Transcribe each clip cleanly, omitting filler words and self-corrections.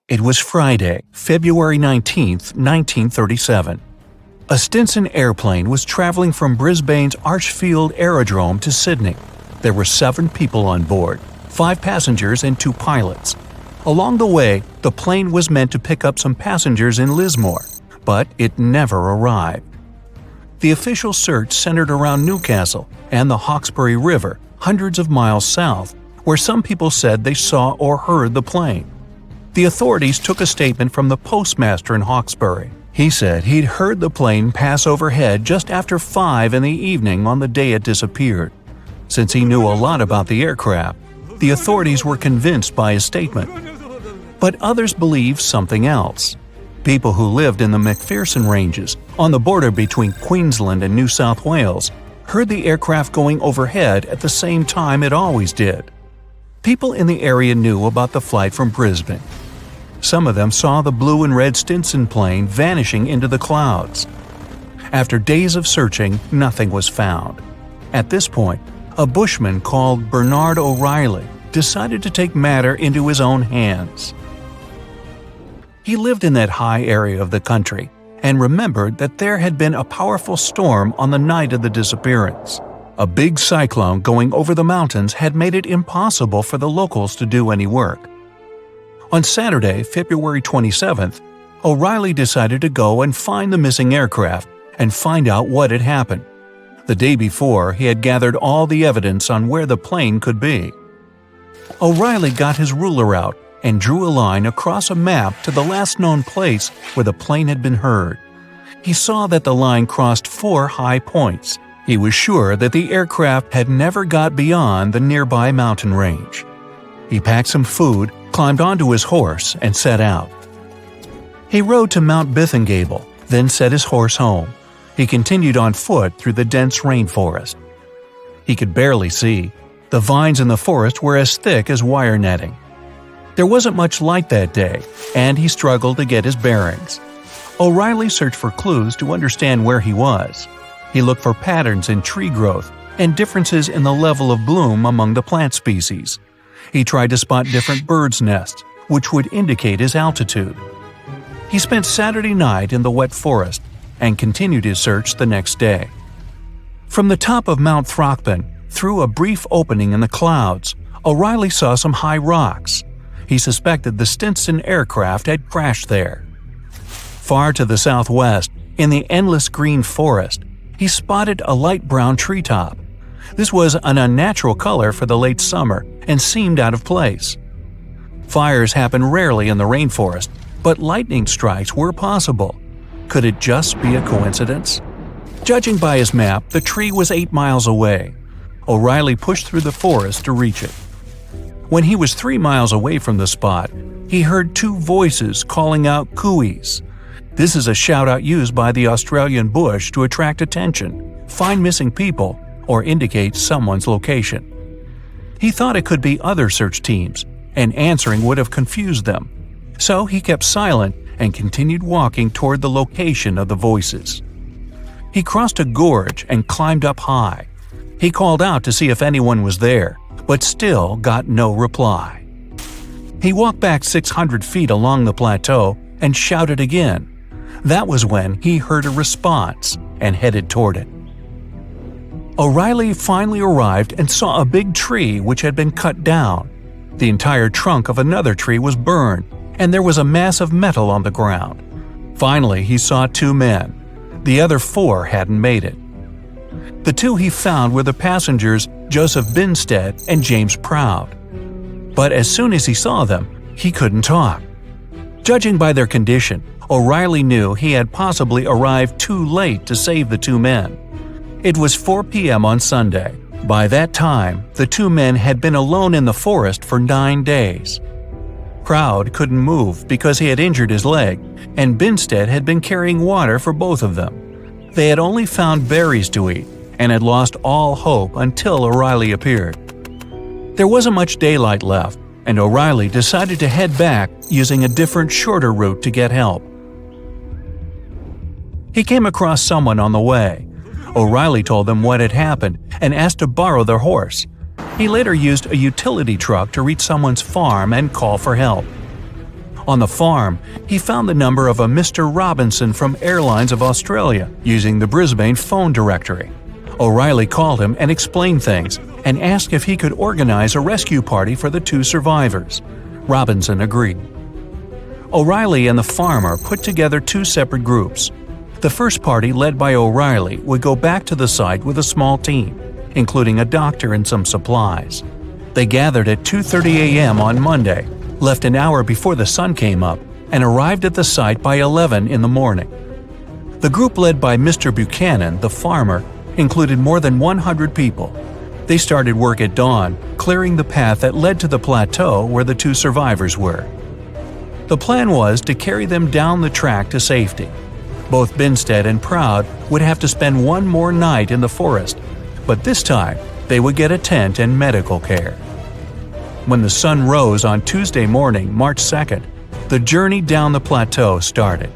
It was Friday, February 19, 1937. A Stinson airplane was traveling from Brisbane's Archfield Aerodrome to Sydney. There were 7 people on board, 5 passengers and 2 pilots. Along the way, the plane was meant to pick up some passengers in Lismore, but it never arrived. The official search centered around Newcastle and the Hawkesbury River, hundreds of miles south, where some people said they saw or heard the plane. The authorities took a statement from the postmaster in Hawkesbury. He said he'd heard the plane pass overhead just after 5 in the evening on the day it disappeared. Since he knew a lot about the aircraft, the authorities were convinced by his statement. But others believed something else. People who lived in the McPherson Ranges, on the border between Queensland and New South Wales, heard the aircraft going overhead at the same time it always did. People in the area knew about the flight from Brisbane. Some of them saw the blue and red Stinson plane vanishing into the clouds. After days of searching, nothing was found. At this point, a bushman called Bernard O'Reilly decided to take matter into his own hands. He lived in that high area of the country and remembered that there had been a powerful storm on the night of the disappearance. A big cyclone going over the mountains had made it impossible for the locals to do any work. On Saturday, February 27th, O'Reilly decided to go and find the missing aircraft and find out what had happened. The day before, he had gathered all the evidence on where the plane could be. O'Reilly got his ruler out and drew a line across a map to the last known place where the plane had been heard. He saw that the line crossed 4 high points. He was sure that the aircraft had never got beyond the nearby mountain range. He packed some food, climbed onto his horse, and set out. He rode to Mount Bithingable, then set his horse home. He continued on foot through the dense rainforest. He could barely see. The vines in the forest were as thick as wire netting. There wasn't much light that day, and he struggled to get his bearings. O'Reilly searched for clues to understand where he was. He looked for patterns in tree growth and differences in the level of bloom among the plant species. He tried to spot different birds' nests, which would indicate his altitude. He spent Saturday night in the wet forest and continued his search the next day. From the top of Mount Throckmorton, through a brief opening in the clouds, O'Reilly saw some high rocks. He suspected the Stinson aircraft had crashed there. Far to the southwest, in the endless green forest, he spotted a light brown treetop. This was an unnatural color for the late summer and seemed out of place. Fires happen rarely in the rainforest, but lightning strikes were possible. Could it just be a coincidence? Judging by his map, the tree was 8 miles away. O'Reilly pushed through the forest to reach it. When he was 3 miles away from the spot, he heard 2 voices calling out cooeys. This is a shout-out used by the Australian bush to attract attention, find missing people, or indicate someone's location. He thought it could be other search teams, and answering would have confused them. So he kept silent and continued walking toward the location of the voices. He crossed a gorge and climbed up high. He called out to see if anyone was there, but still got no reply. He walked back 600 feet along the plateau and shouted again. That was when he heard a response and headed toward it. O'Reilly finally arrived and saw a big tree which had been cut down. The entire trunk of another tree was burned, and there was a mass of metal on the ground. Finally, he saw 2 men. The other 4 hadn't made it. The 2 he found were the passengers Joseph Binstead and James Proud. But as soon as he saw them, he couldn't talk. Judging by their condition, O'Reilly knew he had possibly arrived too late to save the 2 men. It was 4 p.m. on Sunday. By that time, the 2 men had been alone in the forest for 9 days. Proud couldn't move because he had injured his leg, and Binstead had been carrying water for both of them. They had only found berries to eat and had lost all hope until O'Reilly appeared. There wasn't much daylight left, and O'Reilly decided to head back using a different, shorter route to get help. He came across someone on the way. O'Reilly told them what had happened and asked to borrow their horse. He later used a utility truck to reach someone's farm and call for help. On the farm, he found the number of a Mr. Robinson from Airlines of Australia using the Brisbane phone directory. O'Reilly called him and explained things, and asked if he could organize a rescue party for the 2 survivors. Robinson agreed. O'Reilly and the farmer put together 2 separate groups. The first party, led by O'Reilly, would go back to the site with a small team, including a doctor and some supplies. They gathered at 2:30 a.m. on Monday, left an hour before the sun came up, and arrived at the site by 11 in the morning. The group led by Mr. Buchanan, the farmer, included more than 100 people. They started work at dawn, clearing the path that led to the plateau where the 2 survivors were. The plan was to carry them down the track to safety. Both Binstead and Proud would have to spend one more night in the forest, but this time they would get a tent and medical care. When the sun rose on Tuesday morning, March 2nd, the journey down the plateau started.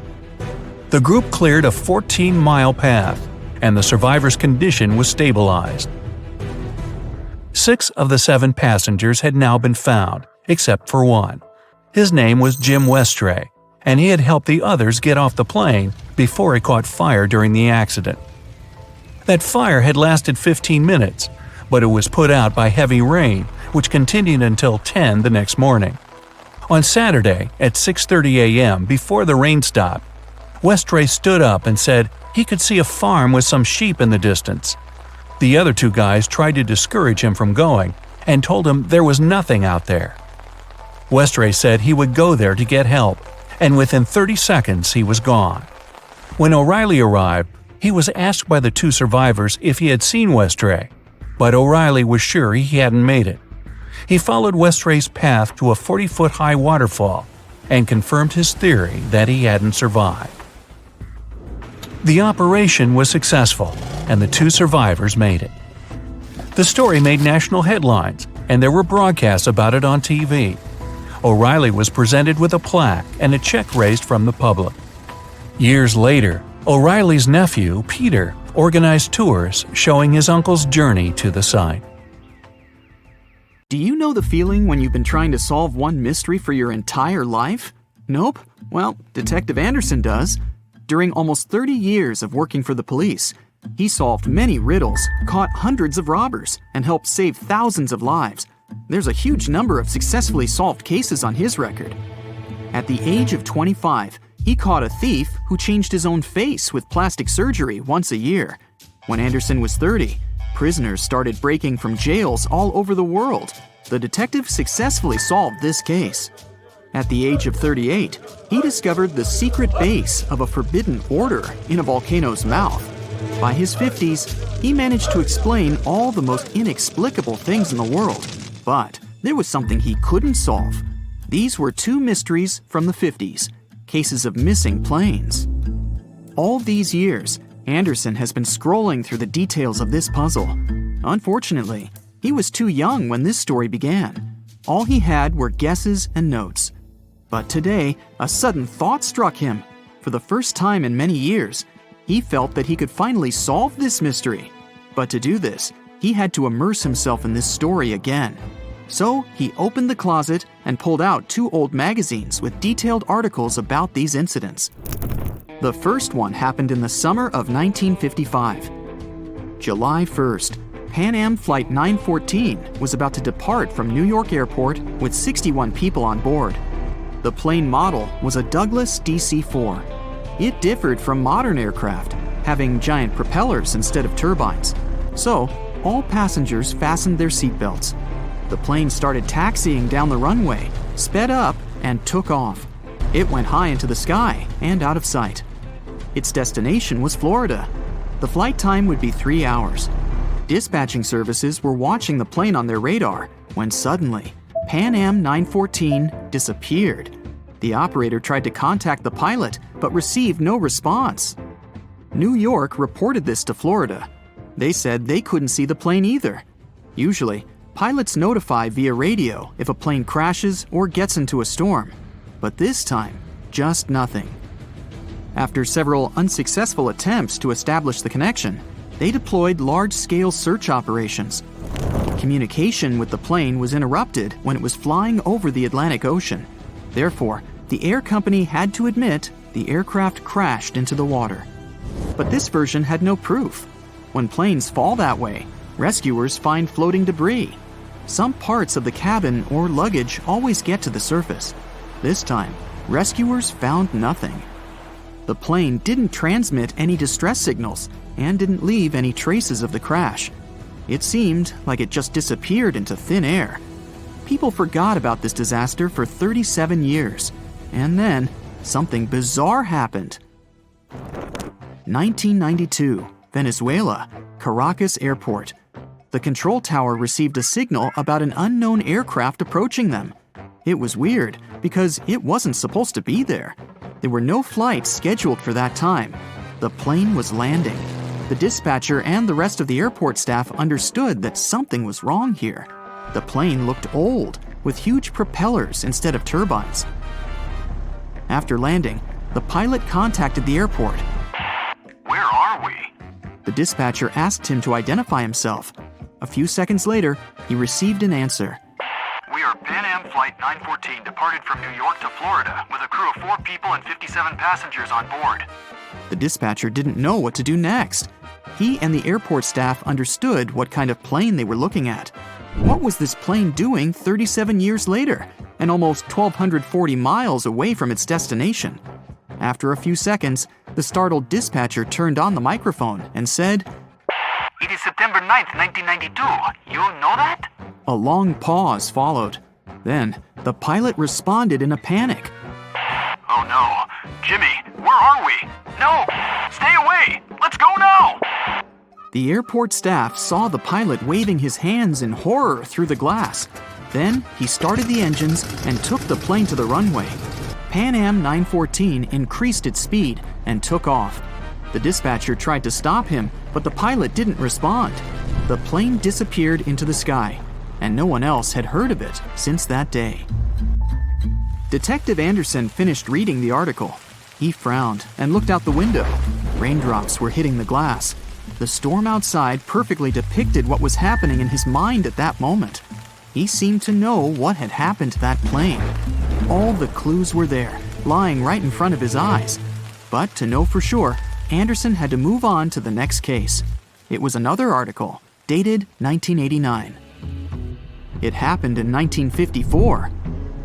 The group cleared a 14-mile path, and the survivors' condition was stabilized. 6 of the 7 passengers had now been found, except for one. His name was Jim Westray, and he had helped the others get off the plane before it caught fire during the accident. That fire had lasted 15 minutes, but it was put out by heavy rain, which continued until 10 the next morning. On Saturday, at 6:30 a.m., before the rain stopped, Westray stood up and said he could see a farm with some sheep in the distance. The other 2 guys tried to discourage him from going and told him there was nothing out there. Westray said he would go there to get help, and within 30 seconds he was gone. When O'Reilly arrived, he was asked by the 2 survivors if he had seen Westray, but O'Reilly was sure he hadn't made it. He followed Westray's path to a 40-foot-high waterfall and confirmed his theory that he hadn't survived. The operation was successful, and the 2 survivors made it. The story made national headlines, and there were broadcasts about it on TV. O'Reilly was presented with a plaque and a check raised from the public. Years later, O'Reilly's nephew, Peter, organized tours showing his uncle's journey to the site. Do you know the feeling when you've been trying to solve one mystery for your entire life? Nope? Well, Detective Anderson does. During almost 30 years of working for the police, he solved many riddles, caught hundreds of robbers, and helped save thousands of lives. There's a huge number of successfully solved cases on his record. At the age of 25, he caught a thief who changed his own face with plastic surgery once a year. When Anderson was 30, prisoners started breaking from jails all over the world. The detective successfully solved this case. At the age of 38, he discovered the secret base of a forbidden order in a volcano's mouth. By his 50s, he managed to explain all the most inexplicable things in the world. But there was something he couldn't solve. These were 2 mysteries from the 50s, cases of missing planes. All these years, Anderson has been scrolling through the details of this puzzle. Unfortunately, he was too young when this story began. All he had were guesses and notes. But today, a sudden thought struck him. For the first time in many years, he felt that he could finally solve this mystery. But to do this, he had to immerse himself in this story again. So he opened the closet and pulled out 2 old magazines with detailed articles about these incidents. The first one happened in the summer of 1955. July 1st, Pan Am Flight 914 was about to depart from New York Airport with 61 people on board. The plane model was a Douglas DC-4. It differed from modern aircraft, having giant propellers instead of turbines. So, all passengers fastened their seatbelts. The plane started taxiing down the runway, sped up, and took off. It went high into the sky and out of sight. Its destination was Florida. The flight time would be 3 hours. Dispatching services were watching the plane on their radar when suddenly, Pan Am 914 disappeared. The operator tried to contact the pilot, but received no response. New York reported this to Florida. They said they couldn't see the plane either. Usually, pilots notify via radio if a plane crashes or gets into a storm. But this time, just nothing. After several unsuccessful attempts to establish the connection, they deployed large-scale search operations. Communication with the plane was interrupted when it was flying over the Atlantic Ocean. Therefore, The air company had to admit the aircraft crashed into the water. But this version had no proof. When planes fall that way, rescuers find floating debris. Some parts of the cabin or luggage always get to the surface. This time, rescuers found nothing. The plane didn't transmit any distress signals and didn't leave any traces of the crash. It seemed like it just disappeared into thin air. People forgot about this disaster for 37 years, and then something bizarre happened. 1992, Venezuela, Caracas Airport. The control tower received a signal about an unknown aircraft approaching them. It was weird because it wasn't supposed to be there. There were no flights scheduled for that time. The plane was landing. The dispatcher and the rest of the airport staff understood that something was wrong here. The plane looked old, with huge propellers instead of turbines. After landing, the pilot contacted the airport. Where are we? The dispatcher asked him to identify himself. A few seconds later, he received an answer. We are Pan Am Flight 914, departed from New York to Florida, with a crew of 4 people and 57 passengers on board. The dispatcher didn't know what to do next. He and the airport staff understood what kind of plane they were looking at. What was this plane doing 37 years later, and almost 1,240 miles away from its destination? After a few seconds, the startled dispatcher turned on the microphone and said, It is September 9th, 1992. You know that? A long pause followed. Then, the pilot responded in a panic. Oh no. Jimmy, where are we? No! Stay away! Let's go now! The airport staff saw the pilot waving his hands in horror through the glass. Then, he started the engines and took the plane to the runway. Pan Am 914 increased its speed and took off. The dispatcher tried to stop him, but the pilot didn't respond. The plane disappeared into the sky, and no one else had heard of it since that day. Detective Anderson finished reading the article. He frowned and looked out the window. Raindrops were hitting the glass. The storm outside perfectly depicted what was happening in his mind at that moment. He seemed to know what had happened to that plane. All the clues were there, lying right in front of his eyes. But to know for sure, Anderson had to move on to the next case. It was another article, dated 1989. It happened in 1954.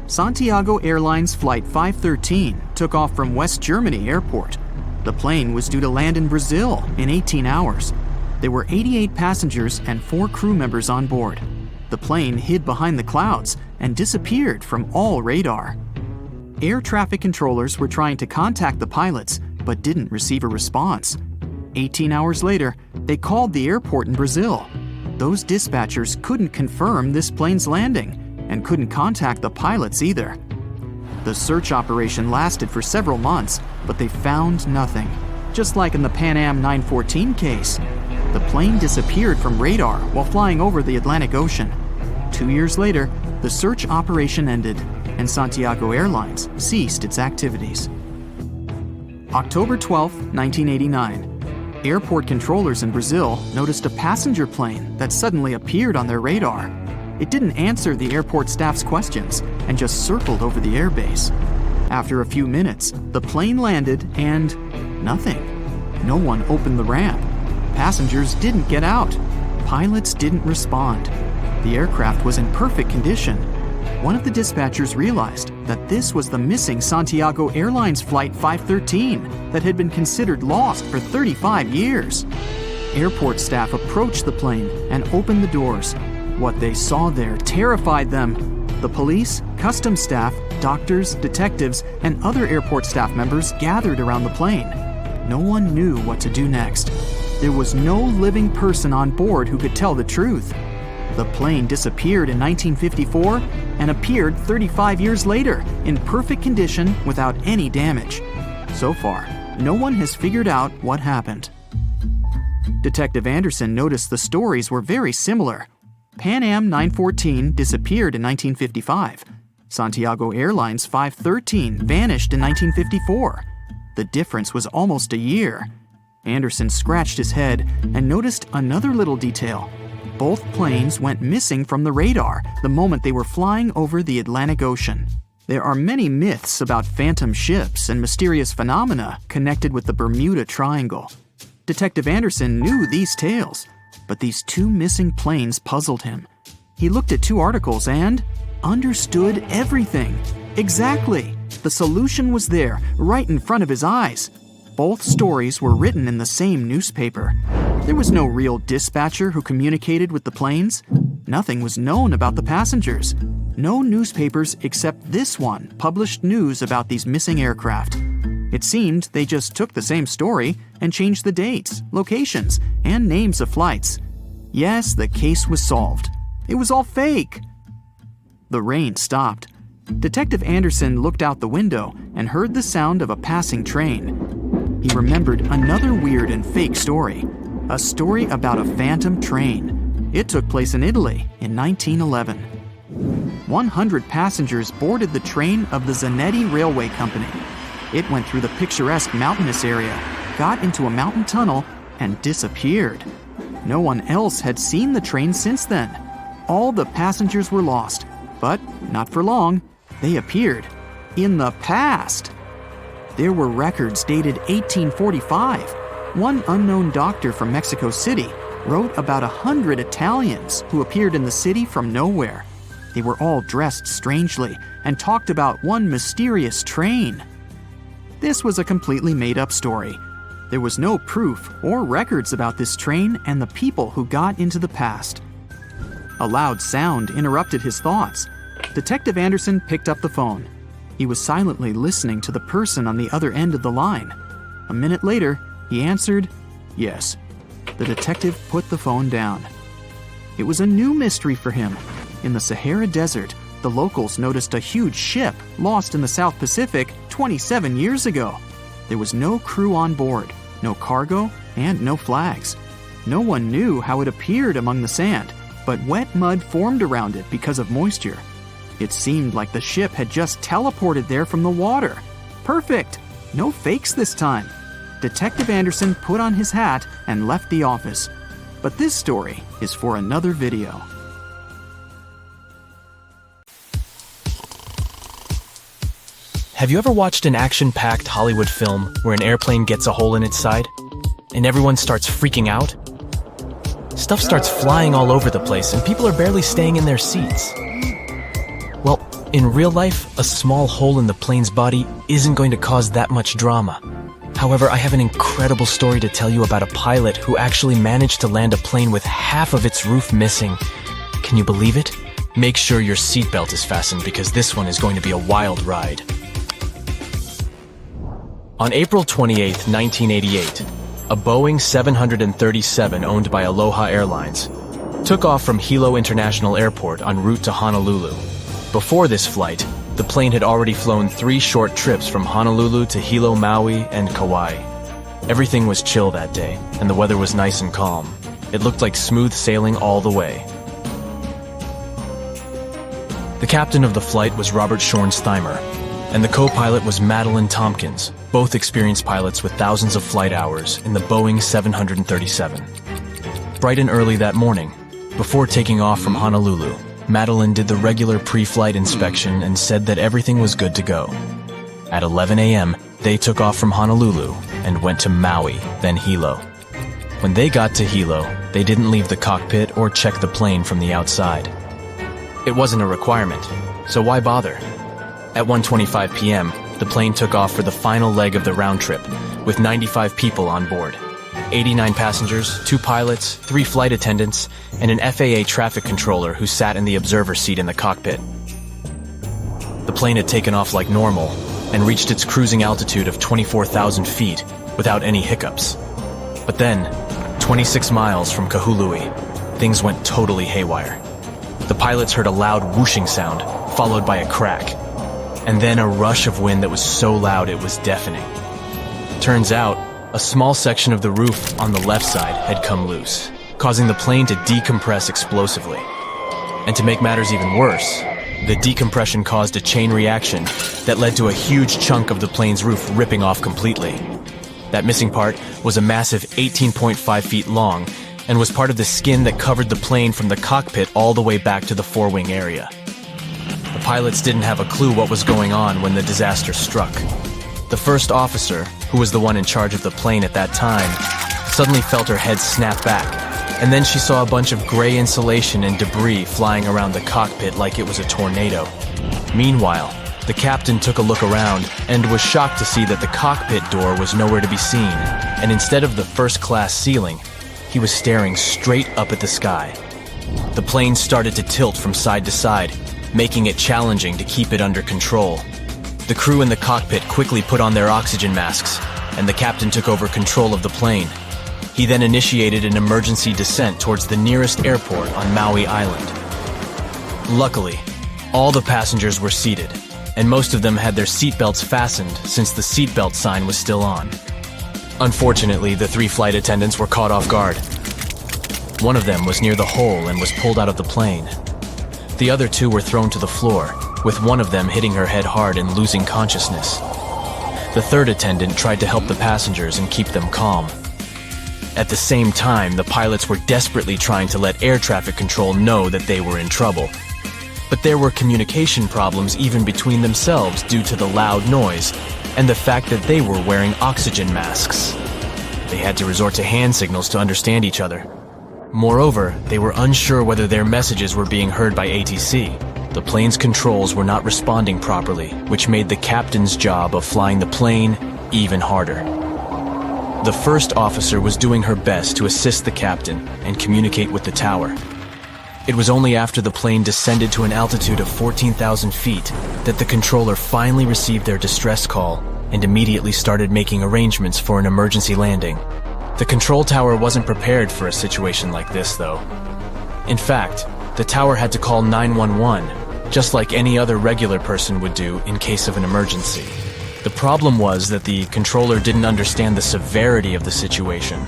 Santiago Airlines Flight 513 took off from West Germany Airport. The plane was due to land in Brazil in 18 hours. There were 88 passengers and 4 crew members on board. The plane hid behind the clouds and disappeared from all radar. Air traffic controllers were trying to contact the pilots, but didn't receive a response. 18 hours later, they called the airport in Brazil. Those dispatchers couldn't confirm this plane's landing and couldn't contact the pilots either. The search operation lasted for several months, but they found nothing. Just like in the Pan Am 914 case, the plane disappeared from radar while flying over the Atlantic Ocean. 2 years later, the search operation ended, and Santiago Airlines ceased its activities. October 12, 1989. Airport controllers in Brazil noticed a passenger plane that suddenly appeared on their radar. It didn't answer the airport staff's questions and just circled over the airbase. After a few minutes, the plane landed and nothing. No one opened the ramp. Passengers didn't get out. Pilots didn't respond. The aircraft was in perfect condition. One of the dispatchers realized that this was the missing Santiago Airlines Flight 513 that had been considered lost for 35 years. Airport staff approached the plane and opened the doors. What they saw there terrified them. The police, customs staff, doctors, detectives, and other airport staff members gathered around the plane. No one knew what to do next. There was no living person on board who could tell the truth. The plane disappeared in 1954 and appeared 35 years later in perfect condition without any damage. So far, no one has figured out what happened. Detective Anderson noticed the stories were very similar. Pan Am 914 disappeared in 1955. Santiago Airlines 513 vanished in 1954. The difference was almost a year. Anderson scratched his head and noticed another little detail. Both planes went missing from the radar the moment they were flying over the Atlantic Ocean. There are many myths about phantom ships and mysterious phenomena connected with the Bermuda Triangle. Detective Anderson knew these tales, but these two missing planes puzzled him. He looked at two articles and understood everything. Exactly. The solution was there, right in front of his eyes. Both stories were written in the same newspaper. There was no real dispatcher who communicated with the planes. Nothing was known about the passengers. No newspapers except this one published news about these missing aircraft. It seemed they just took the same story and changed the dates, locations, and names of flights. Yes, the case was solved. It was all fake. The rain stopped. Detective Anderson looked out the window and heard the sound of a passing train. He remembered another weird and fake story. A story about a phantom train. It took place in Italy in 1911. 100 passengers boarded the train of the Zanetti Railway Company. It went through the picturesque mountainous area, got into a mountain tunnel, and disappeared. No one else had seen the train since then. All the passengers were lost, but not for long. They appeared in the past. There were records dated 1845. One unknown doctor from Mexico City wrote about 100 Italians who appeared in the city from nowhere. They were all dressed strangely and talked about one mysterious train. This was a completely made-up story. There was no proof or records about this train and the people who got into the past. A loud sound interrupted his thoughts. Detective Anderson picked up the phone. He was silently listening to the person on the other end of the line. A minute later, he answered, "Yes." The detective put the phone down. It was a new mystery for him. In the Sahara Desert, the locals noticed a huge ship lost in the South Pacific 27 years ago. There was no crew on board, no cargo, and no flags. No one knew how it appeared among the sand, but wet mud formed around it because of moisture. It seemed like the ship had just teleported there from the water. Perfect! No fakes this time. Detective Anderson put on his hat and left the office. But this story is for another video. Have you ever watched an action-packed Hollywood film where an airplane gets a hole in its side and everyone starts freaking out? Stuff starts flying all over the place and people are barely staying in their seats. Well, in real life, a small hole in the plane's body isn't going to cause that much drama. However, I have an incredible story to tell you about a pilot who actually managed to land a plane with half of its roof missing. Can you believe it? Make sure your seatbelt is fastened because this one is going to be a wild ride. On April 28, 1988, a Boeing 737 owned by Aloha Airlines took off from Hilo International Airport en route to Honolulu. Before this flight, the plane had already flown 3 short trips from Honolulu to Hilo, Maui, and Kauai. Everything was chill that day, and the weather was nice and calm. It looked like smooth sailing all the way. The captain of the flight was Robert Schornsteimer, and the co-pilot was Madeline Tompkins, both experienced pilots with thousands of flight hours in the Boeing 737. Bright and early that morning, before taking off from Honolulu, Madeline did the regular pre-flight inspection and said that everything was good to go. At 11 a.m., they took off from Honolulu and went to Maui, then Hilo. When they got to Hilo, they didn't leave the cockpit or check the plane from the outside. It wasn't a requirement, so why bother? At 1:25 p.m., the plane took off for the final leg of the round trip, with 95 people on board. 89 passengers, 2 pilots, 3 flight attendants, and an FAA traffic controller who sat in the observer seat in the cockpit. The plane had taken off like normal and reached its cruising altitude of 24,000 feet without any hiccups. But then, 26 miles from Kahului, things went totally haywire. The pilots heard a loud whooshing sound, followed by a crack, and then a rush of wind that was so loud it was deafening. Turns out, a small section of the roof on the left side had come loose, causing the plane to decompress explosively. And to make matters even worse, the decompression caused a chain reaction that led to a huge chunk of the plane's roof ripping off completely. That missing part was a massive 18.5 feet long and was part of the skin that covered the plane from the cockpit all the way back to the forewing area. The pilots didn't have a clue what was going on when the disaster struck. The first officer, who was the one in charge of the plane at that time, suddenly felt her head snap back, and then she saw a bunch of gray insulation and debris flying around the cockpit like it was a tornado. Meanwhile, the captain took a look around and was shocked to see that the cockpit door was nowhere to be seen, and instead of the first-class ceiling, he was staring straight up at the sky. The plane started to tilt from side to side, making it challenging to keep it under control. The crew in the cockpit quickly put on their oxygen masks, and the captain took over control of the plane. He then initiated an emergency descent towards the nearest airport on Maui Island. Luckily, all the passengers were seated, and most of them had their seatbelts fastened since the seatbelt sign was still on. Unfortunately, the 3 flight attendants were caught off guard. One of them was near the hole and was pulled out of the plane. The other 2 were thrown to the floor, with one of them hitting her head hard and losing consciousness. The third attendant tried to help the passengers and keep them calm. At the same time, the pilots were desperately trying to let air traffic control know that they were in trouble. But there were communication problems even between themselves due to the loud noise and the fact that they were wearing oxygen masks. They had to resort to hand signals to understand each other. Moreover, they were unsure whether their messages were being heard by ATC. The plane's controls were not responding properly, which made the captain's job of flying the plane even harder. The first officer was doing her best to assist the captain and communicate with the tower. It was only after the plane descended to an altitude of 14,000 feet that the controller finally received their distress call and immediately started making arrangements for an emergency landing. The control tower wasn't prepared for a situation like this, though. In fact, the tower had to call 911, just like any other regular person would do in case of an emergency. The problem was that the controller didn't understand the severity of the situation,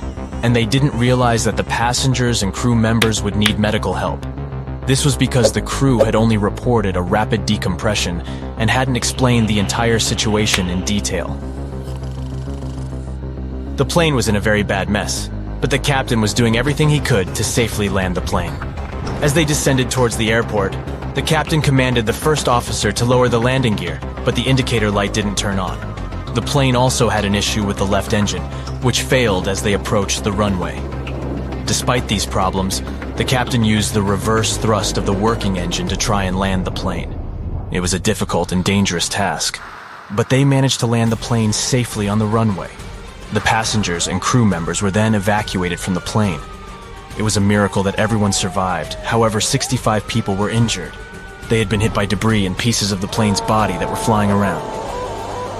and they didn't realize that the passengers and crew members would need medical help. This was because the crew had only reported a rapid decompression and hadn't explained the entire situation in detail. The plane was in a very bad mess, but the captain was doing everything he could to safely land the plane. As they descended towards the airport, the captain commanded the first officer to lower the landing gear, but the indicator light didn't turn on. The plane also had an issue with the left engine, which failed as they approached the runway. Despite these problems, the captain used the reverse thrust of the working engine to try and land the plane. It was a difficult and dangerous task, but they managed to land the plane safely on the runway. The passengers and crew members were then evacuated from the plane. It was a miracle that everyone survived. However, 65 people were injured. They had been hit by debris and pieces of the plane's body that were flying around.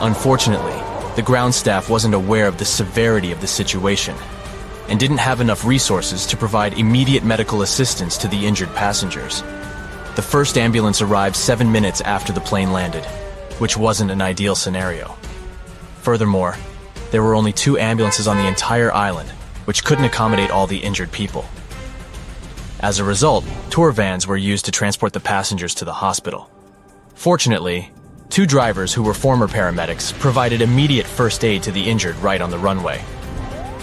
Unfortunately, the ground staff wasn't aware of the severity of the situation and didn't have enough resources to provide immediate medical assistance to the injured passengers. The first ambulance arrived 7 minutes after the plane landed, which wasn't an ideal scenario. Furthermore, there were only 2 ambulances on the entire island, which couldn't accommodate all the injured people. As a result, tour vans were used to transport the passengers to the hospital. Fortunately, 2 drivers who were former paramedics provided immediate first aid to the injured right on the runway.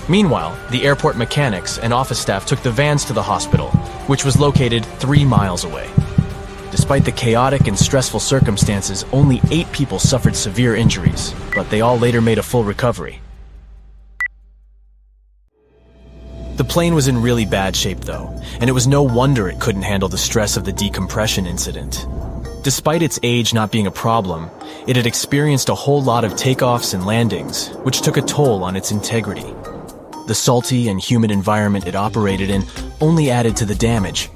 Meanwhile, the airport mechanics and office staff took the vans to the hospital, which was located 3 miles away. Despite the chaotic and stressful circumstances, only 8 people suffered severe injuries, but they all later made a full recovery. The plane was in really bad shape though, and it was no wonder it couldn't handle the stress of the decompression incident. Despite its age not being a problem, it had experienced a whole lot of takeoffs and landings, which took a toll on its integrity. The salty and humid environment it operated in only added to the damage.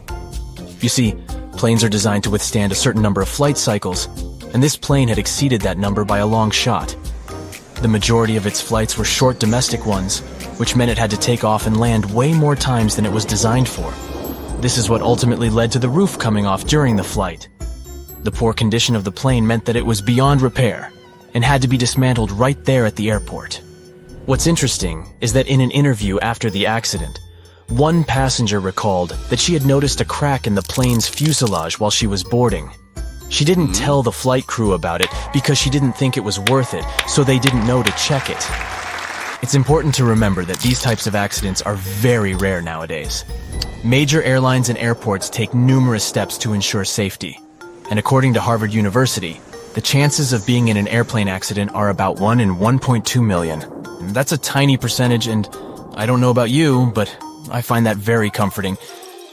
You see, planes are designed to withstand a certain number of flight cycles, and this plane had exceeded that number by a long shot. The majority of its flights were short domestic ones, which meant it had to take off and land way more times than it was designed for. This is what ultimately led to the roof coming off during the flight. The poor condition of the plane meant that it was beyond repair and had to be dismantled right there at the airport. What's interesting is that in an interview after the accident, one passenger recalled that she had noticed a crack in the plane's fuselage while she was boarding. She didn't tell the flight crew about it because she didn't think it was worth it, so they didn't know to check it. It's important to remember that these types of accidents are very rare nowadays. Major airlines and airports take numerous steps to ensure safety, and according to Harvard University, the chances of being in an airplane accident are about 1 in 1.2 million. And that's a tiny percentage, and I don't know about you, but I find that very comforting.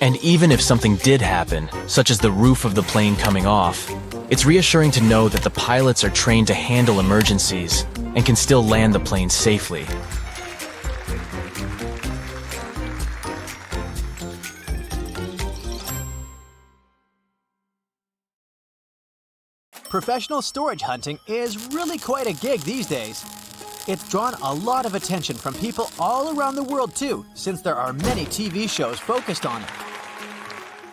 And even if something did happen, such as the roof of the plane coming off, it's reassuring to know that the pilots are trained to handle emergencies and can still land the plane safely. Professional storage hunting is really quite a gig these days. It's drawn a lot of attention from people all around the world too, since there are many TV shows focused on it.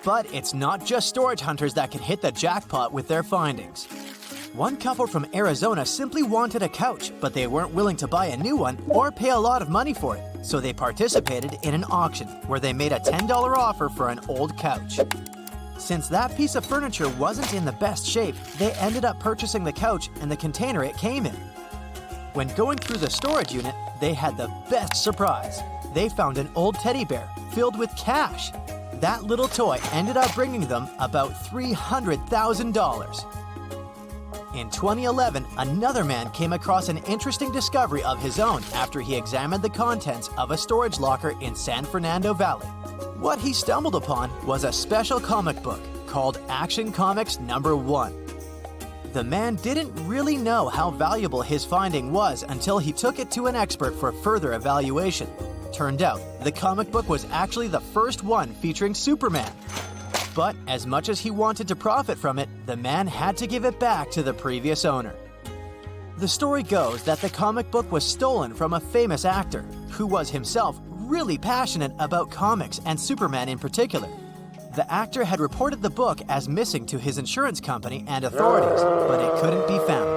But it's not just storage hunters that can hit the jackpot with their findings. One couple from Arizona simply wanted a couch, but they weren't willing to buy a new one or pay a lot of money for it, so they participated in an auction where they made a $10 offer for an old couch. Since that piece of furniture wasn't in the best shape, they ended up purchasing the couch and the container it came in. When going through the storage unit, they had the best surprise. They found an old teddy bear filled with cash. That little toy ended up bringing them about $300,000. In 2011, another man came across an interesting discovery of his own after he examined the contents of a storage locker in San Fernando Valley. What he stumbled upon was a special comic book called Action Comics Number 1. The man didn't really know how valuable his finding was until he took it to an expert for further evaluation. Turned out, the comic book was actually the first one featuring Superman. But as much as he wanted to profit from it, the man had to give it back to the previous owner. The story goes that the comic book was stolen from a famous actor, who was himself really passionate about comics and Superman in particular. The actor had reported the book as missing to his insurance company and authorities, but it couldn't be found.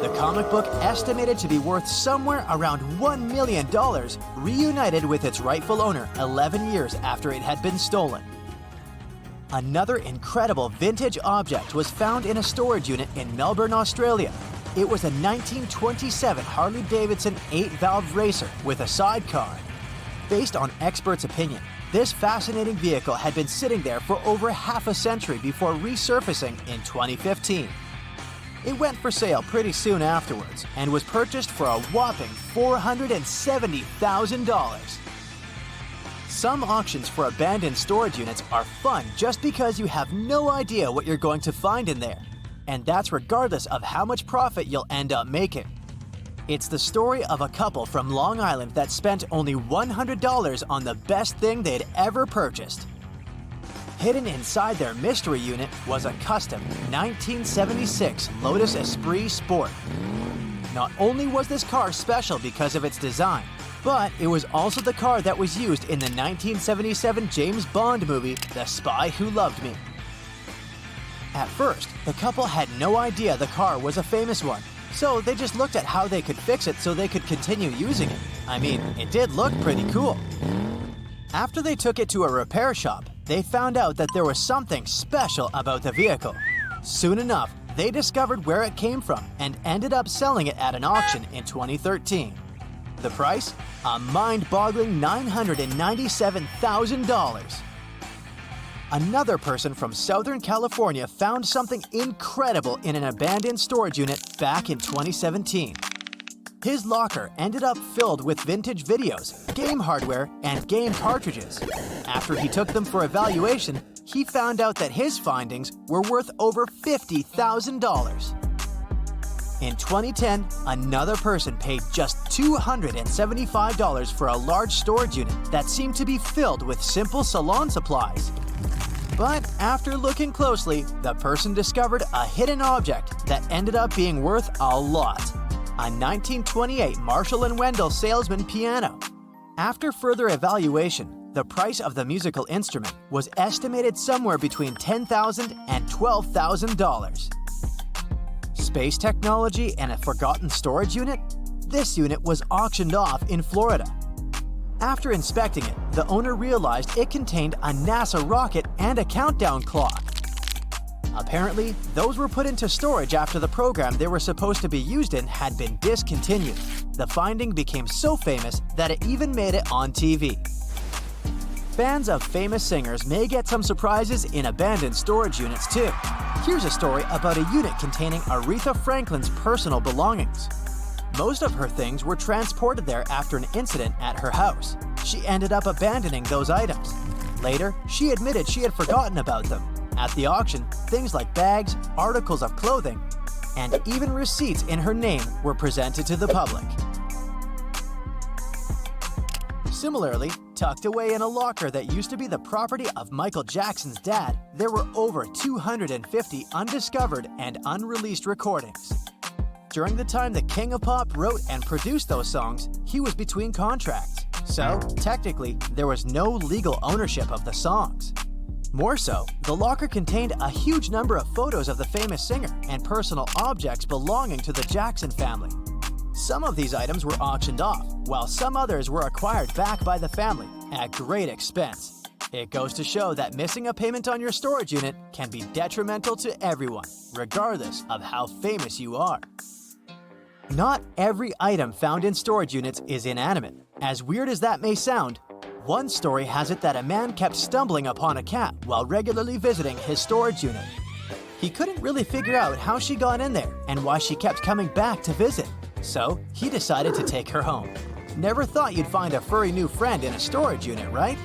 The comic book, estimated to be worth somewhere around $1 million, reunited with its rightful owner 11 years after it had been stolen. Another incredible vintage object was found in a storage unit in Melbourne, Australia. It was a 1927 Harley-Davidson 8-valve racer with a sidecar. Based on experts' opinion, this fascinating vehicle had been sitting there for over half a century before resurfacing in 2015. It went for sale pretty soon afterwards and was purchased for a whopping $470,000. Some auctions for abandoned storage units are fun just because you have no idea what you're going to find in there. And that's regardless of how much profit you'll end up making. It's the story of a couple from Long Island that spent only $100 on the best thing they'd ever purchased. Hidden inside their mystery unit was a custom 1976 Lotus Esprit Sport. Not only was this car special because of its design, but it was also the car that was used in the 1977 James Bond movie, The Spy Who Loved Me. At first, the couple had no idea the car was a famous one, so they just looked at how they could fix it so they could continue using it. I mean, it did look pretty cool. After they took it to a repair shop, they found out that there was something special about the vehicle. Soon enough, they discovered where it came from and ended up selling it at an auction in 2013. The price? A mind-boggling $997,000. Another person from Southern California found something incredible in an abandoned storage unit back in 2017. His locker ended up filled with vintage videos, game hardware, and game cartridges. After he took them for evaluation, he found out that his findings were worth over $50,000. In 2010, another person paid just $275 for a large storage unit that seemed to be filled with simple salon supplies. But after looking closely, the person discovered a hidden object that ended up being worth a lot. A 1928 Marshall & Wendell Salesman piano. After further evaluation, the price of the musical instrument was estimated somewhere between $10,000 and $12,000. Space technology and a forgotten storage unit? This unit was auctioned off in Florida. After inspecting it, the owner realized it contained a NASA rocket and a countdown clock. Apparently, those were put into storage after the program they were supposed to be used in had been discontinued. The finding became so famous that it even made it on TV. Fans of famous singers may get some surprises in abandoned storage units too. Here's a story about a unit containing Aretha Franklin's personal belongings. Most of her things were transported there after an incident at her house. She ended up abandoning those items. Later, she admitted she had forgotten about them. At the auction, things like bags, articles of clothing, and even receipts in her name were presented to the public. Similarly, tucked away in a locker that used to be the property of Michael Jackson's dad, there were over 250 undiscovered and unreleased recordings. During the time the King of Pop wrote and produced those songs, he was between contracts. So, technically, there was no legal ownership of the songs. More so, the locker contained a huge number of photos of the famous singer and personal objects belonging to the Jackson family. Some of these items were auctioned off, while some others were acquired back by the family at great expense. It goes to show that missing a payment on your storage unit can be detrimental to everyone, regardless of how famous you are. Not every item found in storage units is inanimate. As weird as that may sound, one story has it that a man kept stumbling upon a cat while regularly visiting his storage unit. He couldn't really figure out how she got in there and why she kept coming back to visit. So, he decided to take her home. Never thought you'd find a furry new friend in a storage unit, right?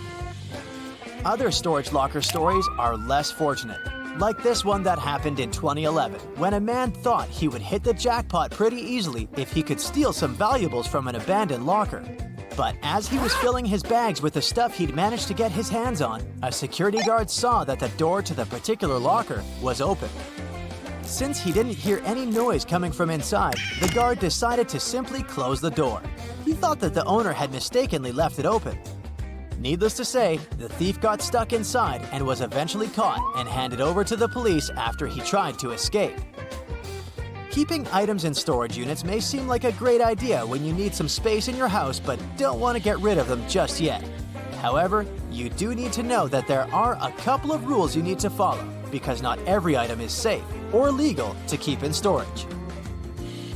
Other storage locker stories are less fortunate, like this one that happened in 2011, when a man thought he would hit the jackpot pretty easily if he could steal some valuables from an abandoned locker. But as he was filling his bags with the stuff he'd managed to get his hands on, a security guard saw that the door to the particular locker was open. Since he didn't hear any noise coming from inside, the guard decided to simply close the door. He thought that the owner had mistakenly left it open. Needless to say, the thief got stuck inside and was eventually caught and handed over to the police after he tried to escape. Keeping items in storage units may seem like a great idea when you need some space in your house but don't want to get rid of them just yet. However, you do need to know that there are a couple of rules you need to follow, because not every item is safe or legal to keep in storage.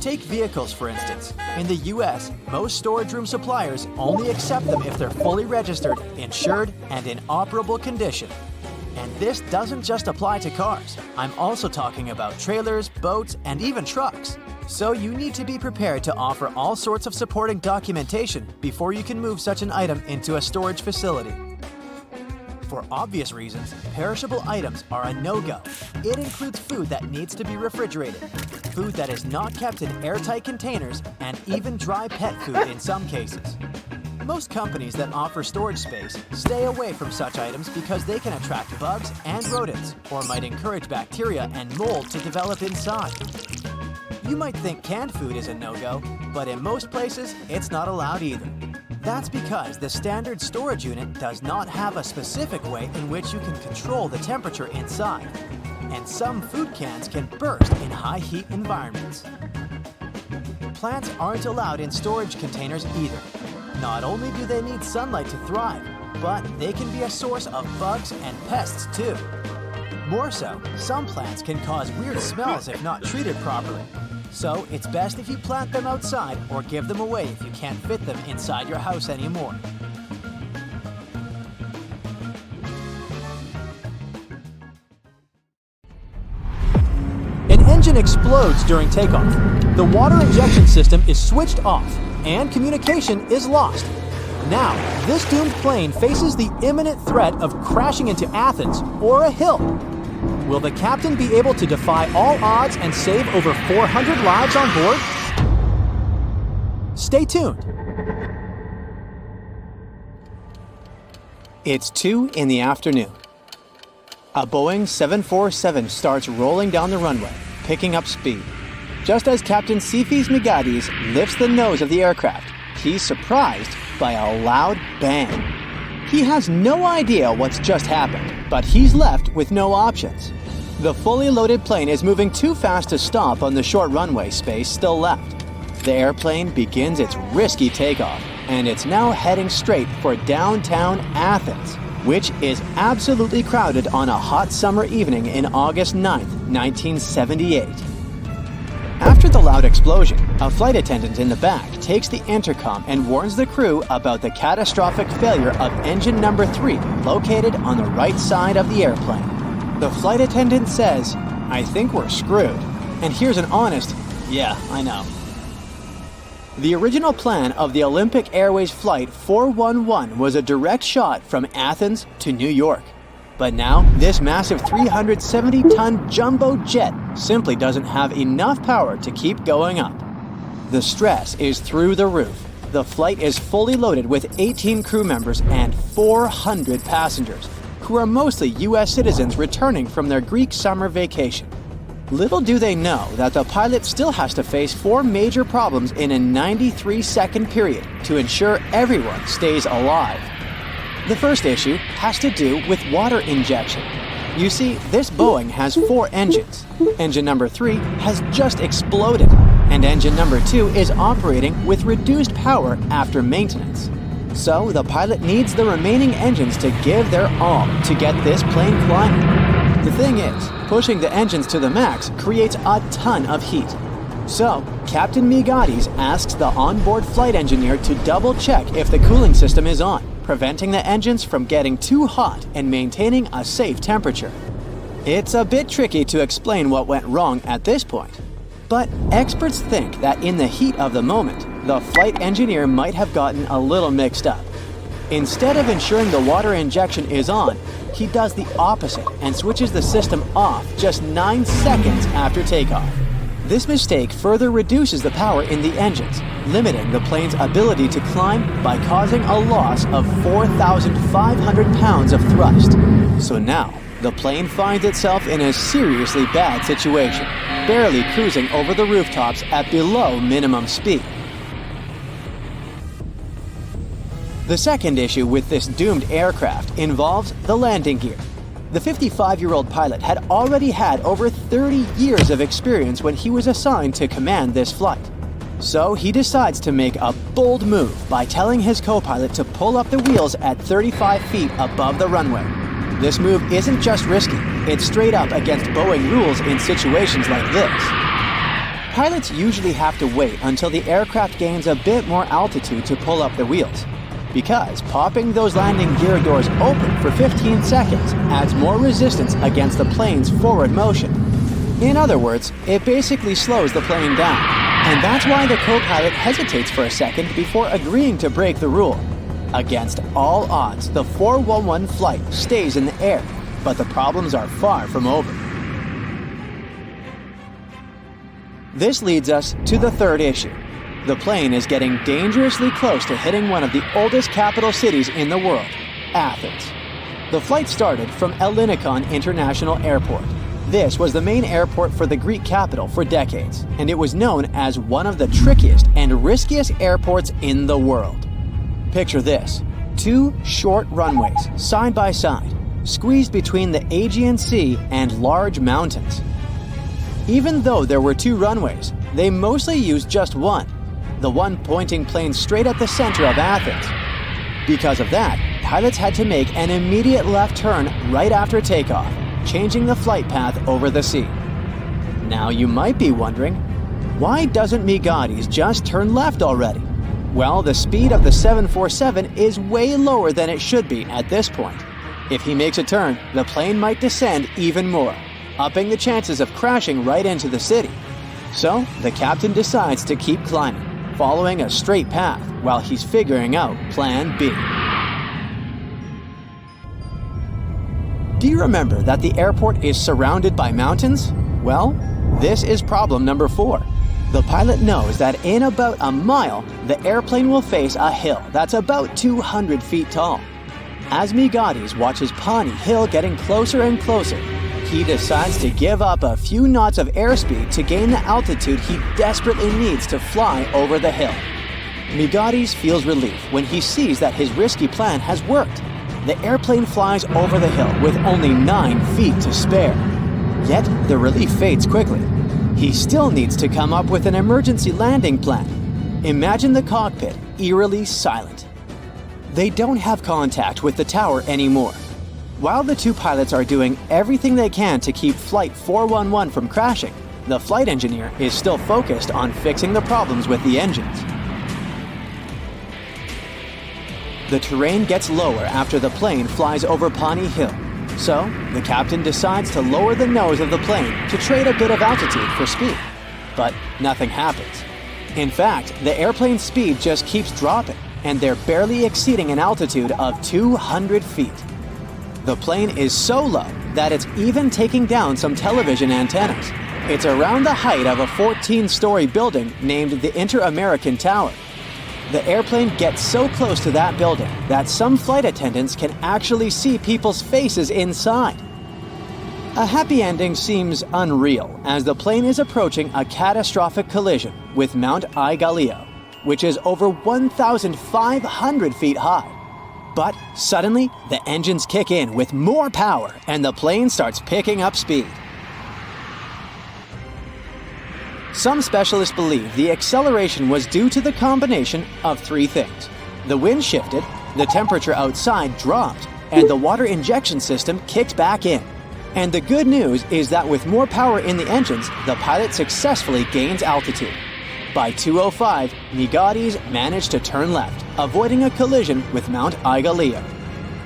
Take vehicles, for instance. In the US, most storage room suppliers only accept them if they're fully registered, insured, and in operable condition. And this doesn't just apply to cars. I'm also talking about trailers, boats, and even trucks. So you need to be prepared to offer all sorts of supporting documentation before you can move such an item into a storage facility. For obvious reasons, perishable items are a no-go. It includes food that needs to be refrigerated, food that is not kept in airtight containers, and even dry pet food in some cases. Most companies that offer storage space stay away from such items because they can attract bugs and rodents, or might encourage bacteria and mold to develop inside. You might think canned food is a no-go, but in most places, it's not allowed either. That's because the standard storage unit does not have a specific way in which you can control the temperature inside, and some food cans can burst in high heat environments. Plants aren't allowed in storage containers either. Not only do they need sunlight to thrive, but they can be a source of bugs and pests too. More so, some plants can cause weird smells if not treated properly. So it's best if you plant them outside or give them away if you can't fit them inside your house anymore. An engine explodes during takeoff. The water injection system is switched off and communication is lost. Now, this doomed plane faces the imminent threat of crashing into Athens or a hill. Will the captain be able to defy all odds and save over 400 lives on board? Stay tuned. It's 2 in the afternoon. A Boeing 747 starts rolling down the runway, picking up speed. Just as Captain Sifis Megades lifts the nose of the aircraft, he's surprised by a loud bang. He has no idea what's just happened, but he's left with no options. The fully loaded plane is moving too fast to stop on the short runway space still left. The airplane begins its risky takeoff, and it's now heading straight for downtown Athens, which is absolutely crowded on a hot summer evening in August 9th, 1978. After the loud explosion, A flight attendant in the back takes the intercom and warns the crew about the catastrophic failure of engine number 3, located on the right side of the airplane. The flight attendant says, "I think we're screwed." And here's an honest, "Yeah, I know." The original plan of the Olympic Airways Flight 411 was a direct shot from Athens to New York. But now, this massive 370-ton jumbo jet simply doesn't have enough power to keep going up. The stress is through the roof. The flight is fully loaded with 18 crew members and 400 passengers, who are mostly US citizens returning from their Greek summer vacation. Little do they know that the pilot still has to face 4 major problems in a 93-second period to ensure everyone stays alive. The first issue has to do with water injection. You see, this Boeing has 4 engines. Engine number 3 has just exploded, and engine number 2 is operating with reduced power after maintenance. So the pilot needs the remaining engines to give their all to get this plane climbing. The thing is, pushing the engines to the max creates a ton of heat. So, Captain Migatis asks the onboard flight engineer to double-check if the cooling system is on, preventing the engines from getting too hot and maintaining a safe temperature. It's a bit tricky to explain what went wrong at this point, but experts think that in the heat of the moment, the flight engineer might have gotten a little mixed up. Instead of ensuring the water injection is on, he does the opposite and switches the system off just 9 seconds after takeoff. This mistake further reduces the power in the engines, limiting the plane's ability to climb by causing a loss of 4,500 pounds of thrust. So now, the plane finds itself in a seriously bad situation, barely cruising over the rooftops at below minimum speed. The second issue with this doomed aircraft involves the landing gear. The 55-year-old pilot had already had over 30 years of experience when he was assigned to command this flight. So he decides to make a bold move by telling his co-pilot to pull up the wheels at 35 feet above the runway. This move isn't just risky, it's straight up against Boeing rules in situations like this. Pilots usually have to wait until the aircraft gains a bit more altitude to pull up the wheels, because popping those landing gear doors open for 15 seconds adds more resistance against the plane's forward motion. In other words, it basically slows the plane down, and that's why the co-pilot hesitates for a second before agreeing to break the rule. Against all odds, the 411 flight stays in the air, but the problems are far from over. This leads us to the third issue. The plane is getting dangerously close to hitting one of the oldest capital cities in the world, Athens. The flight started from Ellinikon International Airport. This was the main airport for the Greek capital for decades, and it was known as one of the trickiest and riskiest airports in the world. Picture this: 2 short runways, side by side, squeezed between the Aegean Sea and large mountains. Even though there were 2 runways, they mostly used just one, the one pointing planes straight at the center of Athens. Because of that, pilots had to make an immediate left turn right after takeoff, changing the flight path over the sea. Now you might be wondering, why doesn't Migatis just turn left already? Well, the speed of the 747 is way lower than it should be at this point. If he makes a turn, the plane might descend even more, upping the chances of crashing right into the city. So, the captain decides to keep climbing, following a straight path while he's figuring out Plan B. Do you remember that the airport is surrounded by mountains? Well, this is problem number 4. The pilot knows that in about a mile, the airplane will face a hill that's about 200 feet tall. As Migatis watches Pawnee Hill getting closer and closer, he decides to give up a few knots of airspeed to gain the altitude he desperately needs to fly over the hill. Migatis feels relief when he sees that his risky plan has worked. The airplane flies over the hill with only 9 feet to spare. Yet, the relief fades quickly. He still needs to come up with an emergency landing plan. Imagine the cockpit eerily silent. They don't have contact with the tower anymore. While the 2 pilots are doing everything they can to keep Flight 411 from crashing, the flight engineer is still focused on fixing the problems with the engines. The terrain gets lower after the plane flies over Pawnee Hill, so the captain decides to lower the nose of the plane to trade a bit of altitude for speed. But nothing happens. In fact, the airplane's speed just keeps dropping, and they're barely exceeding an altitude of 200 feet. The plane is so low that it's even taking down some television antennas. It's around the height of a 14-story building named the Inter-American Tower. The airplane gets so close to that building that some flight attendants can actually see people's faces inside. A happy ending seems unreal as the plane is approaching a catastrophic collision with Mount Aigaleo, which is over 1,500 feet high. But suddenly, the engines kick in with more power and the plane starts picking up speed. Some specialists believe the acceleration was due to the combination of three things. The wind shifted, the temperature outside dropped, and the water injection system kicked back in. And the good news is that with more power in the engines, the pilot successfully gains altitude. By 2:05, Migatis managed to turn left, avoiding a collision with Mount Aigaleo.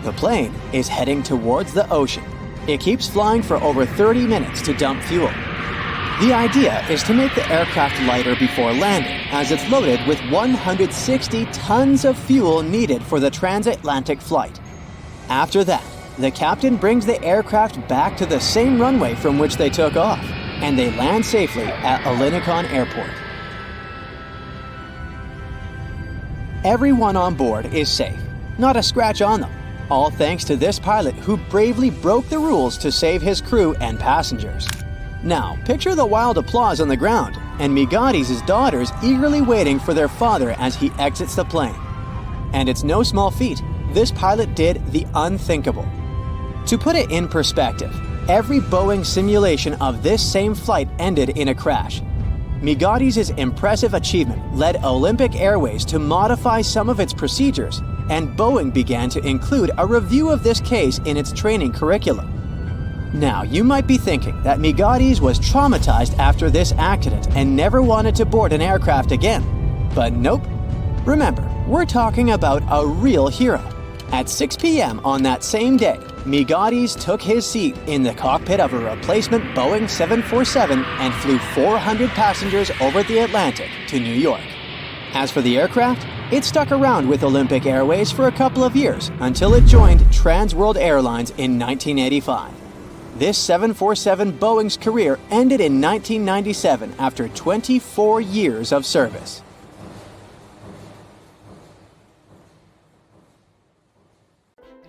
The plane is heading towards the ocean. It keeps flying for over 30 minutes to dump fuel. The idea is to make the aircraft lighter before landing, as it's loaded with 160 tons of fuel needed for the transatlantic flight. After that, the captain brings the aircraft back to the same runway from which they took off, and they land safely at Alinicon Airport. Everyone on board is safe, not a scratch on them, all thanks to this pilot who bravely broke the rules to save his crew and passengers. Now, picture the wild applause on the ground, and Migatis' daughters eagerly waiting for their father as he exits the plane. And it's no small feat, this pilot did the unthinkable. To put it in perspective, every Boeing simulation of this same flight ended in a crash. Migatis' impressive achievement led Olympic Airways to modify some of its procedures, and Boeing began to include a review of this case in its training curriculum. Now, you might be thinking that Migatis was traumatized after this accident and never wanted to board an aircraft again. But nope. Remember, we're talking about a real hero. At 6 p.m. on that same day, Migatis took his seat in the cockpit of a replacement Boeing 747 and flew 400 passengers over the Atlantic to New York. As for the aircraft, it stuck around with Olympic Airways for a couple of years until it joined Trans World Airlines in 1985. This 747 Boeing's career ended in 1997 after 24 years of service.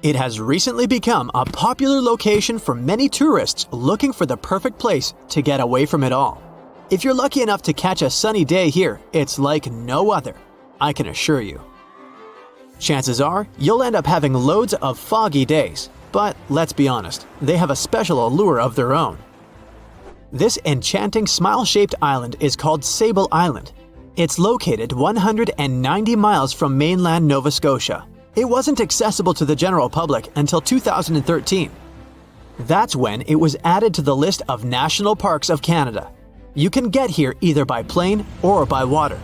It has recently become a popular location for many tourists looking for the perfect place to get away from it all. If you're lucky enough to catch a sunny day here, it's like no other, I can assure you. Chances are, you'll end up having loads of foggy days. But let's be honest, they have a special allure of their own. This enchanting smile-shaped island is called Sable Island. It's located 190 miles from mainland Nova Scotia. It wasn't accessible to the general public until 2013. That's when it was added to the list of National Parks of Canada. You can get here either by plane or by water.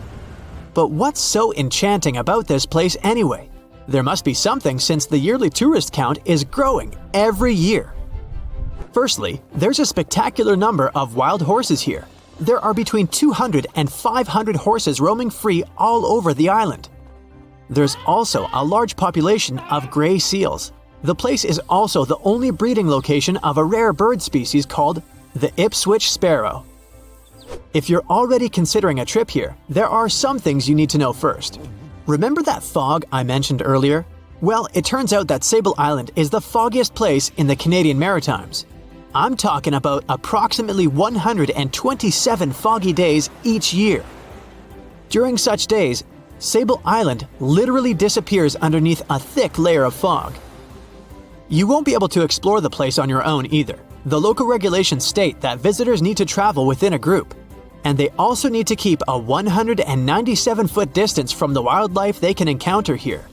But what's so enchanting about this place anyway? There must be something since the yearly tourist count is growing every year. Firstly, there's a spectacular number of wild horses here. There are between 200 and 500 horses roaming free all over the island. There's also a large population of gray seals. The place is also the only breeding location of a rare bird species called the Ipswich sparrow. If you're already considering a trip here, there are some things you need to know first. Remember that fog I mentioned earlier? Well, it turns out that Sable Island is the foggiest place in the Canadian Maritimes. I'm talking about approximately 127 foggy days each year. During such days, Sable Island literally disappears underneath a thick layer of fog. You won't be able to explore the place on your own either. The local regulations state that visitors need to travel within a group, and they also need to keep a 197-foot distance from the wildlife they can encounter here.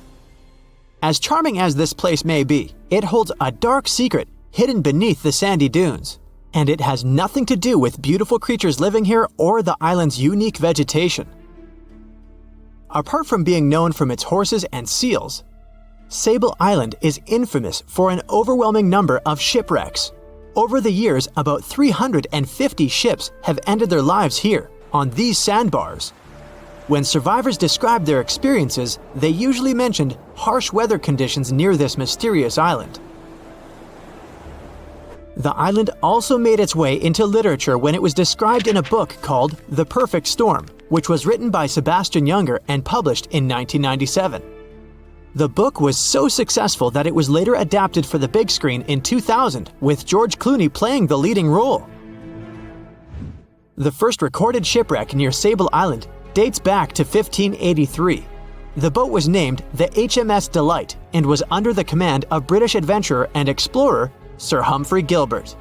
As charming as this place may be, it holds a dark secret hidden beneath the sandy dunes. and it has nothing to do with beautiful creatures living here or the island's unique vegetation. Apart from being known from its horses and seals, Sable Island is infamous for an overwhelming number of shipwrecks. Over the years, about 350 ships have ended their lives here, on these sandbars. When survivors described their experiences, they usually mentioned harsh weather conditions near this mysterious island. The island also made its way into literature when it was described in a book called The Perfect Storm, which was written by Sebastian Junger and published in 1997. The book was so successful that it was later adapted for the big screen in 2000, with George Clooney playing the leading role. The first recorded shipwreck near Sable Island dates back to 1583. The boat was named the HMS Delight and was under the command of British adventurer and explorer Sir Humphrey Gilbert.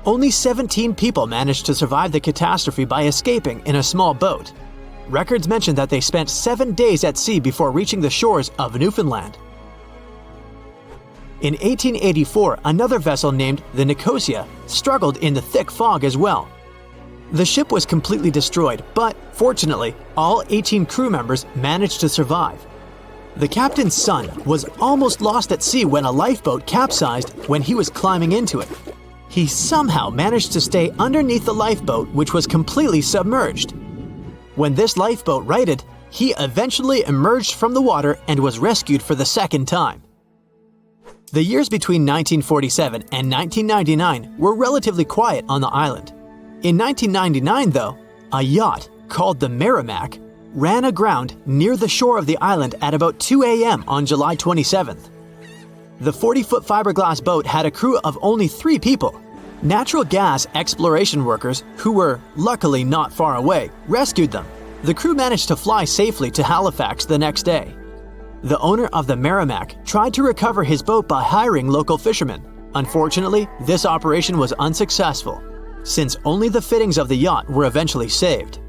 Only 17 people managed to survive the catastrophe by escaping in a small boat. Records mention that they spent 7 days at sea before reaching the shores of Newfoundland. In 1884, another vessel named the Nicosia struggled in the thick fog as well. The ship was completely destroyed, but fortunately, all 18 crew members managed to survive. The captain's son was almost lost at sea when a lifeboat capsized when he was climbing into it. He somehow managed to stay underneath the lifeboat, which was completely submerged. When this lifeboat righted, he eventually emerged from the water and was rescued for the second time. The years between 1947 and 1999 were relatively quiet on the island. In 1999, though, a yacht called the Merrimack ran aground near the shore of the island at about 2 a.m. on July 27th. The 40-foot fiberglass boat had a crew of only 3 people. Natural gas exploration workers, who were luckily not far away, rescued them. The crew managed to fly safely to Halifax the next day. The owner of the Merrimack tried to recover his boat by hiring local fishermen. Unfortunately, this operation was unsuccessful, since only the fittings of the yacht were eventually saved.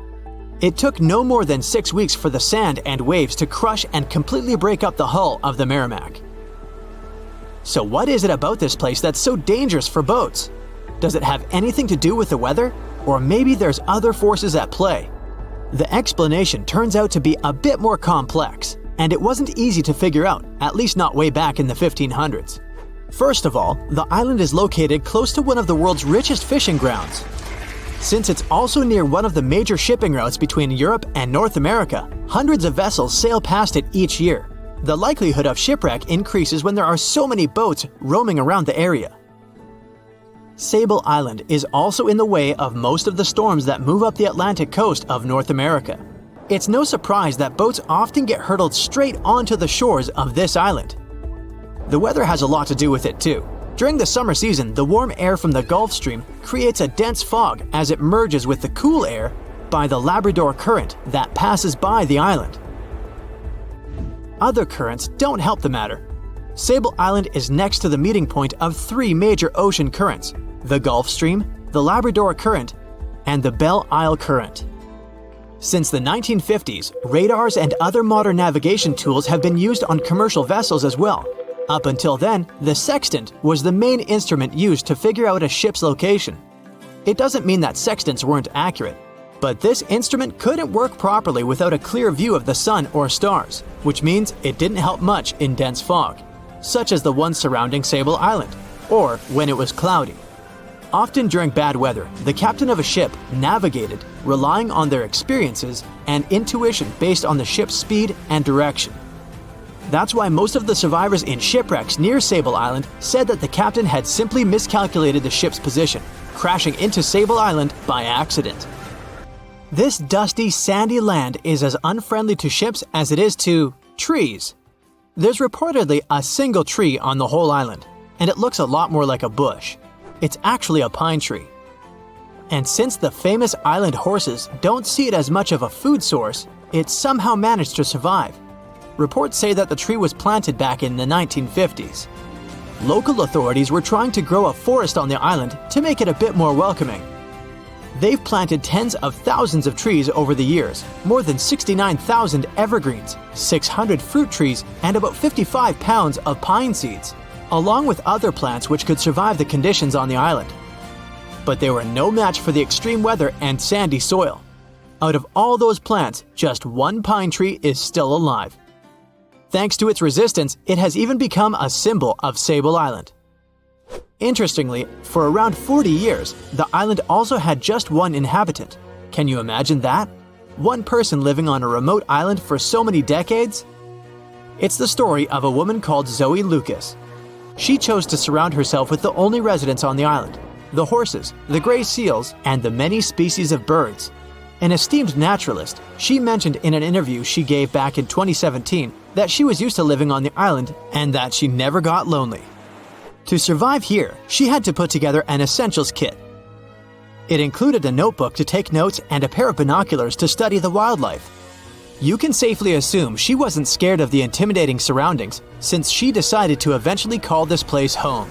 It took no more than 6 weeks for the sand and waves to crush and completely break up the hull of the Merrimack. So what is it about this place that's so dangerous for boats? Does it have anything to do with the weather? Or maybe there's other forces at play? The explanation turns out to be a bit more complex, and it wasn't easy to figure out, at least not way back in the 1500s. First of all, the island is located close to one of the world's richest fishing grounds. Since it's also near one of the major shipping routes between Europe and North America, hundreds of vessels sail past it each year. The likelihood of shipwreck increases when there are so many boats roaming around the area. Sable Island is also in the way of most of the storms that move up the Atlantic coast of North America. It's no surprise that boats often get hurtled straight onto the shores of this island. The weather has a lot to do with it too. During the summer season, the warm air from the Gulf Stream creates a dense fog as it merges with the cool air by the Labrador Current that passes by the island. Other currents don't help the matter. Sable Island is next to the meeting point of 3 major ocean currents: the Gulf Stream, the Labrador Current, and the Belle Isle Current. Since the 1950s, radars and other modern navigation tools have been used on commercial vessels as well. Up until then, the sextant was the main instrument used to figure out a ship's location. It doesn't mean that sextants weren't accurate, but this instrument couldn't work properly without a clear view of the sun or stars, which means it didn't help much in dense fog, such as the one surrounding Sable Island, or when it was cloudy. Often during bad weather, the captain of a ship navigated, relying on their experiences and intuition based on the ship's speed and direction. That's why most of the survivors in shipwrecks near Sable Island said that the captain had simply miscalculated the ship's position, crashing into Sable Island by accident. This dusty, sandy land is as unfriendly to ships as it is to trees. There's reportedly a single tree on the whole island, and it looks a lot more like a bush. It's actually a pine tree. And since the famous island horses don't see it as much of a food source, it somehow managed to survive. Reports say that the tree was planted back in the 1950s. Local authorities were trying to grow a forest on the island to make it a bit more welcoming. They've planted tens of thousands of trees over the years, more than 69,000 evergreens, 600 fruit trees, and about 55 pounds of pine seeds, along with other plants which could survive the conditions on the island. but they were no match for the extreme weather and sandy soil. Out of all those plants, just one pine tree is still alive. Thanks to its resistance, it has even become a symbol of Sable Island. Interestingly, for around 40 years, the island also had just one inhabitant. Can you imagine that? One person living on a remote island for so many decades? It's the story of a woman called Zoe Lucas. She chose to surround herself with the only residents on the island: the horses, the gray seals, and the many species of birds. An esteemed naturalist, she mentioned in an interview she gave back in 2017 that she was used to living on the island and that she never got lonely. To survive here, she had to put together an essentials kit. It included a notebook to take notes and a pair of binoculars to study the wildlife. You can safely assume she wasn't scared of the intimidating surroundings, since she decided to eventually call this place home.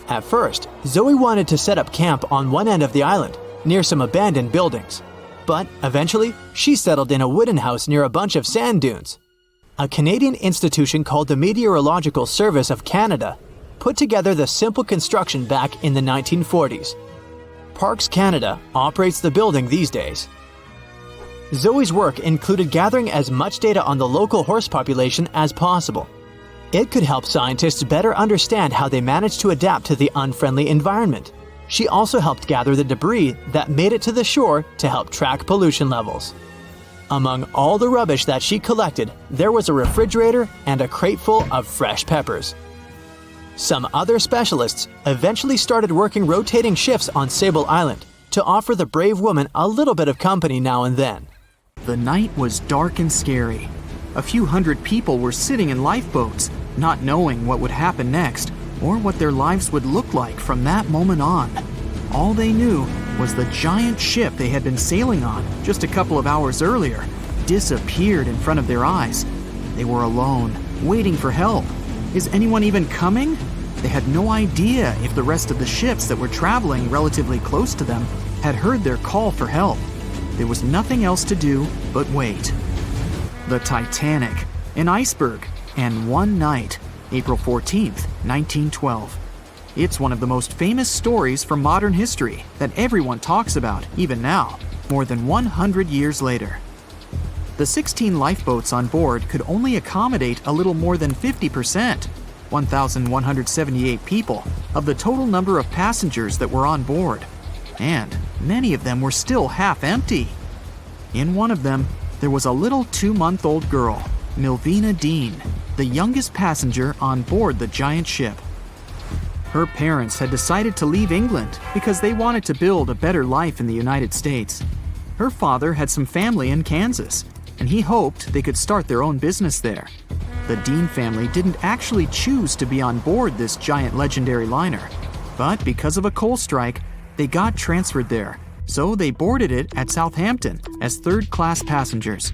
At first, Zoe wanted to set up camp on one end of the island, near some abandoned buildings. But eventually, she settled in a wooden house near a bunch of sand dunes. A Canadian institution called the Meteorological Service of Canada put together the simple construction back in the 1940s. Parks Canada operates the building these days. Zoe's work included gathering as much data on the local horse population as possible. It could help scientists better understand how they managed to adapt to the unfriendly environment. She also helped gather the debris that made it to the shore to help track pollution levels. Among all the rubbish that she collected, there was a refrigerator and a crate full of fresh peppers. Some other specialists eventually started working rotating shifts on Sable Island to offer the brave woman a little bit of company now and then. The night was dark and scary. A few hundred people were sitting in lifeboats, not knowing what would happen next or what their lives would look like from that moment on. All they knew was the giant ship they had been sailing on just a couple of hours earlier disappeared in front of their eyes. They were alone, waiting for help. Is anyone even coming? They had no idea if the rest of the ships that were traveling relatively close to them had heard their call for help. There was nothing else to do but wait. The Titanic, an iceberg, and one night, April 14th, 1912. It's one of the most famous stories from modern history that everyone talks about, even now, more than 100 years later. The 16 lifeboats on board could only accommodate a little more than 50%, 1,178 people, of the total number of passengers that were on board. And many of them were still half empty. In one of them, there was a little 2-month-old girl, Milvina Dean, the youngest passenger on board the giant ship. Her parents had decided to leave England because they wanted to build a better life in the United States. Her father had some family in Kansas, and he hoped they could start their own business there. The Dean family didn't actually choose to be on board this giant legendary liner, but because of a coal strike, they got transferred there, so they boarded it at Southampton as third-class passengers.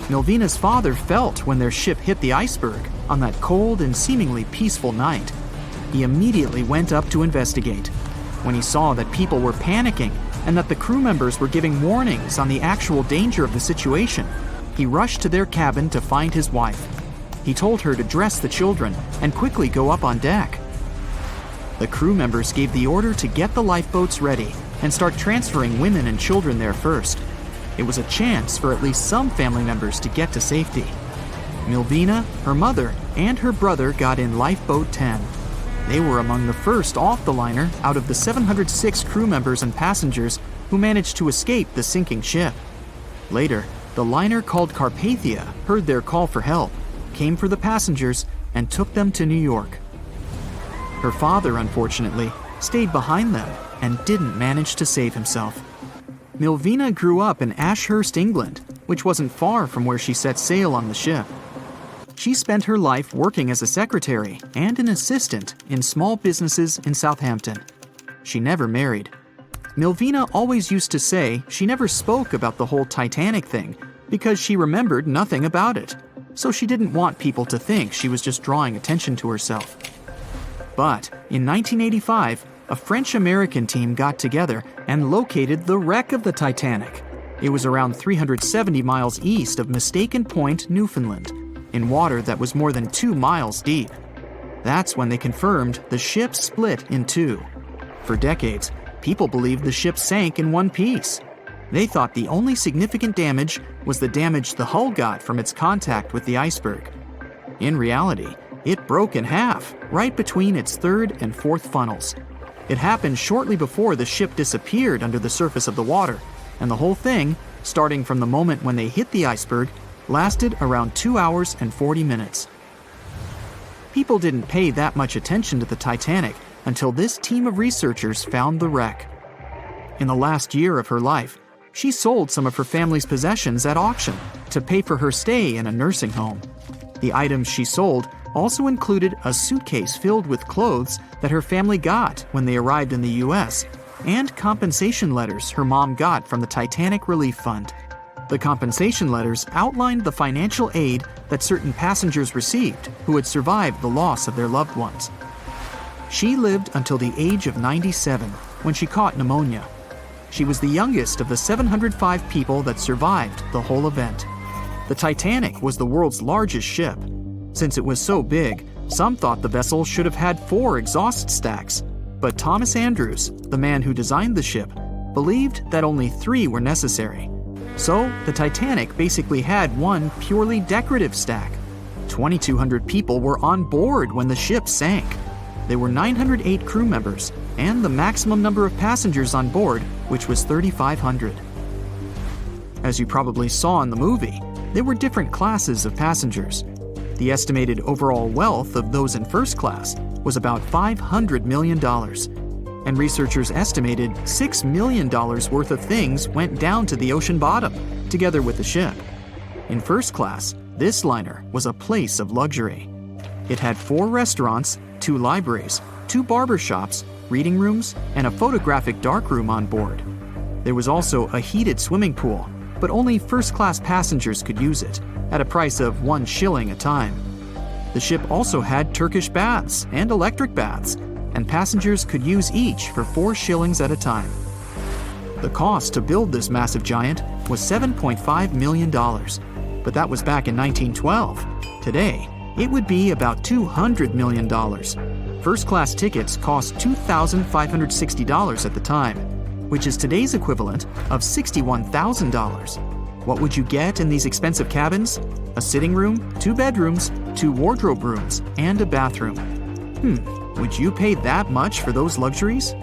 Milvina's father felt when their ship hit the iceberg on that cold and seemingly peaceful night. He immediately went up to investigate. When he saw that people were panicking and that the crew members were giving warnings on the actual danger of the situation, he rushed to their cabin to find his wife. He told her to dress the children and quickly go up on deck. The crew members gave the order to get the lifeboats ready and start transferring women and children there first. It was a chance for at least some family members to get to safety. Milvina, her mother, and her brother got in Lifeboat 10. They were among the first off the liner out of the 706 crew members and passengers who managed to escape the sinking ship. Later, the liner called Carpathia heard their call for help, came for the passengers, and took them to New York. Her father, unfortunately, stayed behind them and didn't manage to save himself. Milvina grew up in Ashurst, England, which wasn't far from where she set sail on the ship. She spent her life working as a secretary and an assistant in small businesses in Southampton. She never married. Milvina always used to say she never spoke about the whole Titanic thing because she remembered nothing about it, so she didn't want people to think she was just drawing attention to herself. But in 1985, a French-American team got together and located the wreck of the Titanic. It was around 370 miles east of Mistaken Point, Newfoundland, in water that was more than 2 miles deep. That's when they confirmed the ship split in two. For decades, People believed the ship sank in one piece. They thought the only significant damage was the damage the hull got from its contact with the iceberg. In reality, it broke in half, right between its third and fourth funnels. It happened shortly before the ship disappeared under the surface of the water, and the whole thing, starting from the moment when they hit the iceberg, lasted around 2 hours and 40 minutes. People didn't pay that much attention to the Titanic until this team of researchers found the wreck. In the last year of her life, she sold some of her family's possessions at auction to pay for her stay in a nursing home. The items she sold also included a suitcase filled with clothes that her family got when they arrived in the US, and compensation letters her mom got from the Titanic Relief Fund. The compensation letters outlined the financial aid that certain passengers received who had survived the loss of their loved ones. She lived until the age of 97 when she caught pneumonia. She was the youngest of the 705 people that survived the whole event. The Titanic was the world's largest ship. Since it was so big, some thought the vessel should have had 4 exhaust stacks. But Thomas Andrews, the man who designed the ship, believed that only 3 were necessary. So, the Titanic basically had one purely decorative stack. 2,200 people were on board when the ship sank. There were 908 crew members, and the maximum number of passengers on board, which was 3,500. As you probably saw in the movie, there were different classes of passengers. The estimated overall wealth of those in first class was about $500 million, and researchers estimated $6 million worth of things went down to the ocean bottom, together with the ship. In first class, this liner was a place of luxury. It had 4 restaurants, 2 libraries, 2 barber shops, reading rooms, and a photographic darkroom on board. There was also a heated swimming pool, but only first-class passengers could use it, at a price of 1 shilling a time. The ship also had Turkish baths and electric baths, and passengers could use each for 4 shillings at a time. The cost to build this massive giant was $7.5 million, but that was back in 1912. Today, it would be about $200 million. First-class tickets cost $2,560 at the time, which is today's equivalent of $61,000. What would you get in these expensive cabins? A sitting room, 2 bedrooms, 2 wardrobe rooms, and a bathroom. Would you pay that much for those luxuries?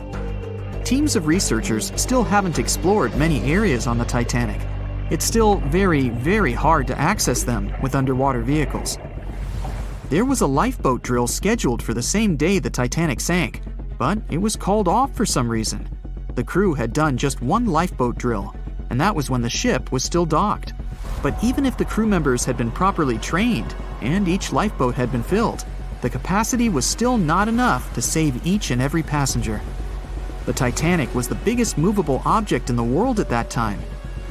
Teams of researchers still haven't explored many areas on the Titanic. It's still very, very hard to access them with underwater vehicles. There was a lifeboat drill scheduled for the same day the Titanic sank, but it was called off for some reason. The crew had done just 1 lifeboat drill, and that was when the ship was still docked. But even if the crew members had been properly trained and each lifeboat had been filled, the capacity was still not enough to save each and every passenger. The Titanic was the biggest movable object in the world at that time.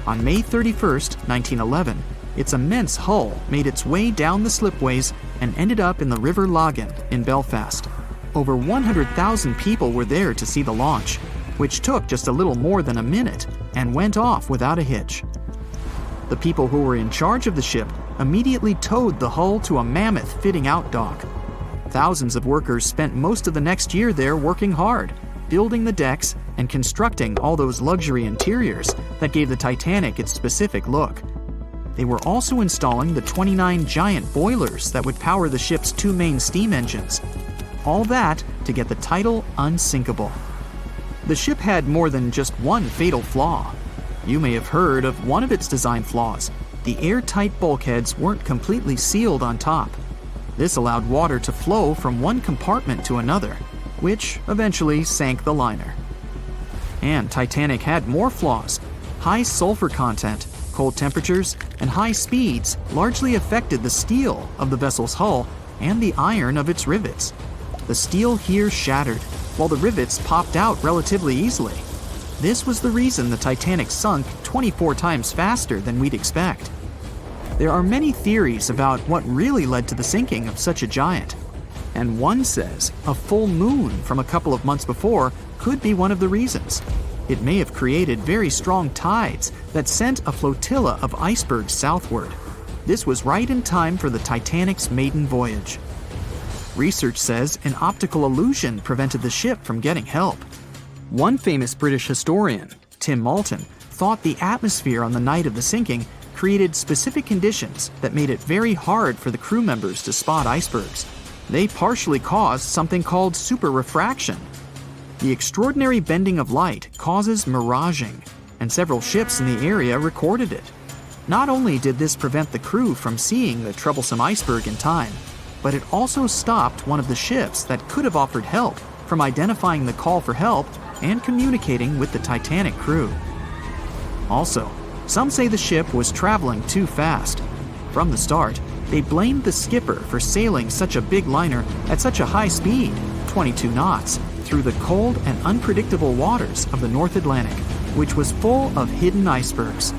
On May 31st, 1911, its immense hull made its way down the slipways and ended up in the River Lagan in Belfast. Over 100,000 people were there to see the launch, which took just a little more than a minute and went off without a hitch. The people who were in charge of the ship immediately towed the hull to a mammoth fitting-out dock. Thousands of workers spent most of the next year there working hard, building the decks and constructing all those luxury interiors that gave the Titanic its specific look. They were also installing the 29 giant boilers that would power the ship's 2 main steam engines. All that to get the title unsinkable. The ship had more than just one fatal flaw. You may have heard of one of its design flaws. The airtight bulkheads weren't completely sealed on top. This allowed water to flow from one compartment to another, which eventually sank the liner. And Titanic had more flaws. High sulfur content, cold temperatures, and high speeds largely affected the steel of the vessel's hull and the iron of its rivets. The steel here shattered, while the rivets popped out relatively easily. This was the reason the Titanic sunk 24 times faster than we'd expect. There are many theories about what really led to the sinking of such a giant. And one says a full moon from a couple of months before could be one of the reasons. It may have created very strong tides that sent a flotilla of icebergs southward. This was right in time for the Titanic's maiden voyage. Research says an optical illusion prevented the ship from getting help. One famous British historian, Tim Moulton, thought the atmosphere on the night of the sinking created specific conditions that made it very hard for the crew members to spot icebergs. They partially caused something called superrefraction. The extraordinary bending of light causes miraging, and several ships in the area recorded it. Not only did this prevent the crew from seeing the troublesome iceberg in time, but it also stopped one of the ships that could have offered help from identifying the call for help and communicating with the Titanic crew. Also, some say the ship was traveling too fast. From the start, they blamed the skipper for sailing such a big liner at such a high speed, 22 knots, through the cold and unpredictable waters of the North Atlantic, which was full of hidden icebergs.